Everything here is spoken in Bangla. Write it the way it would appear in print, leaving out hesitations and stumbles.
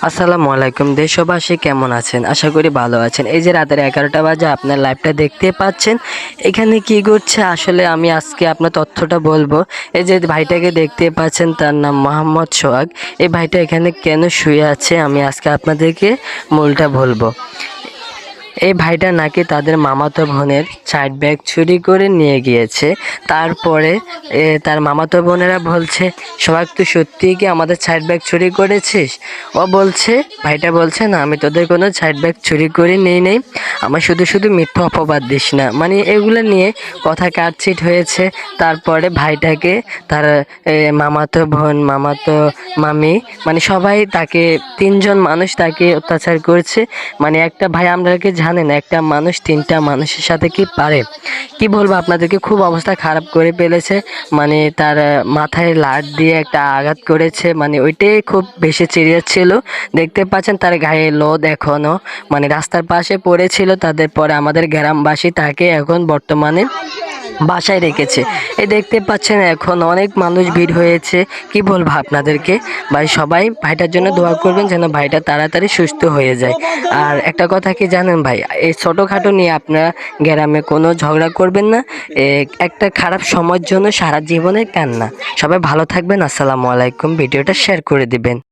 আসসালামু আলাইকুম দেশবাসী, কেমন আছেন? আশা করি ভালো আছেন। এই যে রাতের 11টা বাজে আপনার লাইভটা দেখতে পাচ্ছেন। এখানে কি ঘটছে আসলে আমি আজকে আপনার তথ্যটা বলবো। এই যে ভাইটাকে দেখতে পাচ্ছেন, তার নাম মোহাম্মদ সোহাগ। এই ভাইটা এখানে কেন শুয়ে আছে আমি আজকে আপনাদেরকে মূলটা বলবো। এই ভাইটা নাকি তাদের মামাতো বোনের সাইড ব্যাগ চুরি করে নিয়ে গিয়েছে। তারপরে তার মামাতো বোনেরা বলছে, সোহাগ তুই সত্যিই কি আমাদের সাইড ব্যাগ চুরি করেছিস? ও বলছে, ভাইটা বলছে না, আমি তোদের কোনো সাইড ব্যাগ চুরি করে নেই। আমার শুধু শুধু মিথ্যা অপবাদ দিস না। মানে এগুলো নিয়ে কথা কাটছিট হয়েছে। তারপরে ভাইটাকে তার মামাতো বোন, মামাতো মামি, মানে সবাই তাকে, তিনজন মানুষ তাকে অত্যাচার করছে। মানে একটা ভাই, আপনাকে জানেন একটা মানুষ তিনটা মানুষের সাথে কি পারে? কি বলবো আপনাদেরকে, খুব অবস্থা খারাপ করে ফেলেছে। মানে তার মাথায় লাট দিয়ে একটা আঘাত করেছে, মানে ওইটাই খুব বেশি সিরিয়াস ছিল। দেখতে পাচ্ছেন তার গায়ে লোদ এখনো, মানে রাস্তার পাশে পড়েছিল। তাদের পরে আমাদের গ্রামবাসী তাকে এখন বর্তমানে বাসায় রেখেছে। এই দেখতে পাচ্ছেন এখন অনেক মানুষ ভিড় হয়েছে। কি বলবো আপনাদেরকে, ভাই সবাই ভাইটার জন্য দোয়া করবেন যেন ভাইটা তাড়াতাড়ি সুস্থ হয়ে যায়। আর একটা কথা কি জানেন ভাই, এই ছোটোখাটো নিয়ে আপনারা গ্রামে কোনো ঝগড়া করবেন না। একটা খারাপ সময়ের জন্য সারা জীবনের কান্না। সবাই ভালো থাকবেন। আসসালামু আলাইকুম। ভিডিওটা শেয়ার করে দিবেন।